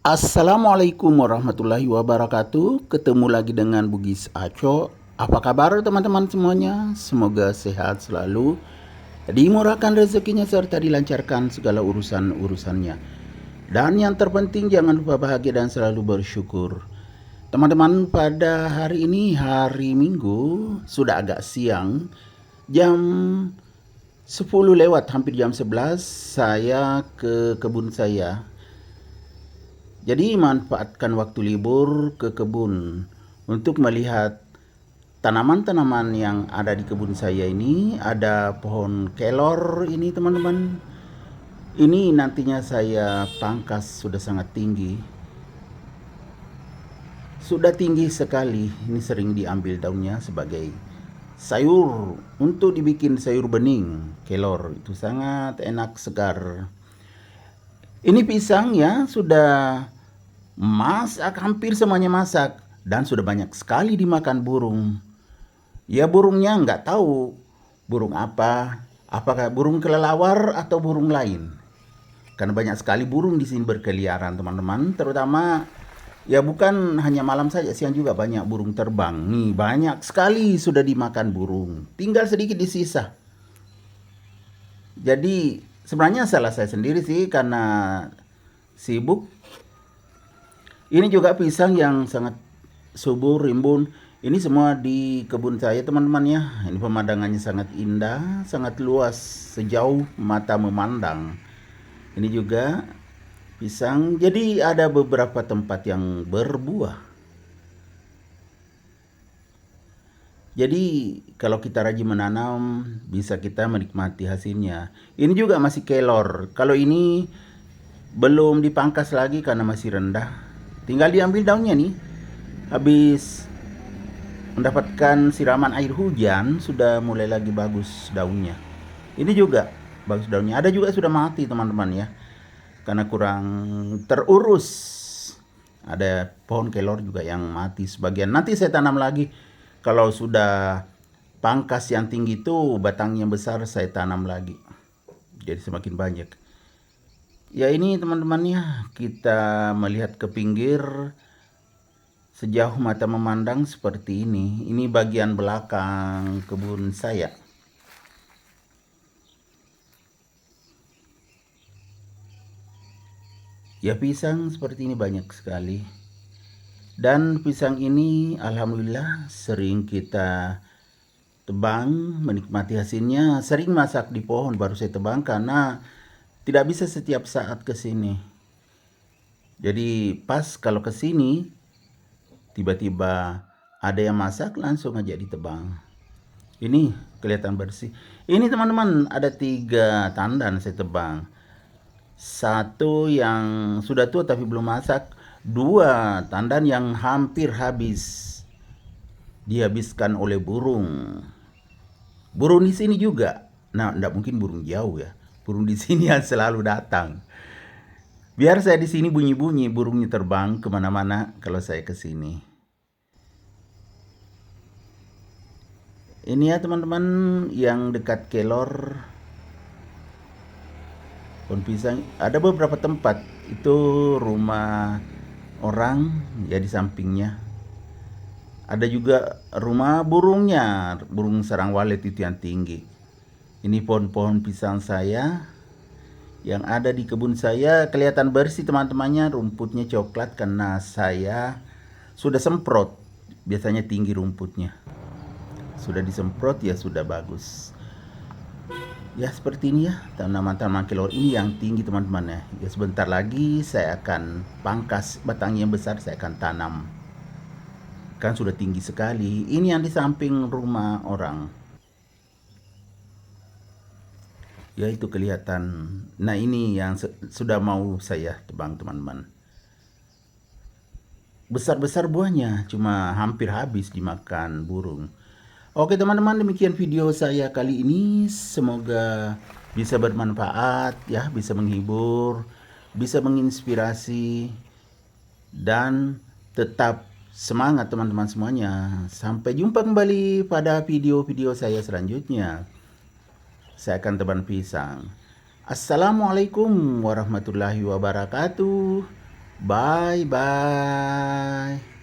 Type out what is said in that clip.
Assalamualaikum warahmatullahi wabarakatuh. Ketemu lagi dengan Bugis Aco. Apa kabar teman-teman semuanya? Semoga sehat selalu, dimurahkan rezekinya serta dilancarkan segala urusan-urusannya. Dan yang terpenting jangan lupa bahagia dan selalu bersyukur. Teman-teman, pada hari ini hari Minggu, sudah agak siang, jam 10 lewat, hampir jam 11, saya ke kebun saya. Jadi manfaatkan waktu libur ke kebun untuk melihat tanaman-tanaman yang ada di kebun saya ini. Ada pohon kelor ini teman-teman. Ini nantinya saya pangkas, sudah sangat tinggi. Sudah tinggi sekali. Ini sering diambil daunnya sebagai sayur untuk dibikin sayur bening. Kelor itu sangat enak, segar. Ini pisang ya, sudah masak, hampir semuanya masak, dan sudah banyak sekali dimakan burung. Ya burungnya nggak tahu burung apa, apakah burung kelelawar atau burung lain. Karena banyak sekali burung di sini berkeliaran teman-teman, terutama ya bukan hanya malam saja, siang juga banyak burung terbang. Nih banyak sekali sudah dimakan burung, tinggal sedikit disisa. Jadi sebenarnya salah saya sendiri sih karena sibuk. Ini juga pisang yang sangat subur, rimbun. Ini semua di kebun saya teman-teman ya. Ini pemandangannya sangat indah, sangat luas sejauh mata memandang. Ini juga pisang. Jadi ada beberapa tempat yang berbuah. Jadi kalau kita rajin menanam, bisa kita menikmati hasilnya. Ini juga masih kelor. Kalau ini belum dipangkas lagi karena masih rendah. Tinggal diambil daunnya nih. Habis mendapatkan siraman air hujan, sudah mulai lagi bagus daunnya. Ini juga bagus daunnya. Ada juga sudah mati teman-teman ya, karena kurang terurus. Ada pohon kelor juga yang mati sebagian. Nanti saya tanam lagi. Kalau sudah pangkas yang tinggi itu, batangnya besar, saya tanam lagi. Jadi semakin banyak. Ya ini teman-temannya, kita melihat ke pinggir sejauh mata memandang seperti ini. Ini bagian belakang kebun saya. Ya pisang seperti ini banyak sekali. Dan pisang ini alhamdulillah sering kita tebang, menikmati hasilnya. Sering masak di pohon baru saya tebang karena tidak bisa setiap saat ke sini. Jadi pas kalau ke sini tiba-tiba ada yang masak, langsung aja ditebang. Ini kelihatan bersih. Ini teman-teman ada 3 tandan saya tebang. Satu yang sudah tua tapi belum masak. 2 tandan yang hampir habis, dihabiskan oleh burung. Burung di sini juga. Nah, enggak mungkin burung jauh ya. Burung di sini yang selalu datang. Biar saya di sini bunyi-bunyi, burungnya terbang kemana-mana kalau saya ke sini. Ini ya teman-teman yang dekat kelor, pohon pisang. Ada beberapa tempat itu rumah orang ya di sampingnya. Ada juga rumah burungnya, burung sarang walet itu yang tinggi. Ini pohon-pohon pisang saya yang ada di kebun saya, kelihatan bersih teman-temannya. Rumputnya coklat karena saya sudah semprot. Biasanya tinggi rumputnya. Sudah disemprot ya sudah bagus. Ya seperti ini ya tanaman-tanaman kelor ini yang tinggi teman-teman ya. Ya sebentar lagi saya akan pangkas batangnya yang besar, saya akan tanam. Kan sudah tinggi sekali. Ini yang di samping rumah orang. Ya itu kelihatan. Nah ini yang sudah mau saya tebang teman-teman. Besar-besar buahnya, cuma hampir habis dimakan burung. Oke teman-teman, demikian video saya kali ini. Semoga bisa bermanfaat ya, bisa menghibur, bisa menginspirasi, dan tetap semangat teman-teman semuanya. Sampai jumpa kembali pada video-video saya selanjutnya. Saya akan tebang pisang. Assalamualaikum warahmatullahi wabarakatuh. Bye bye.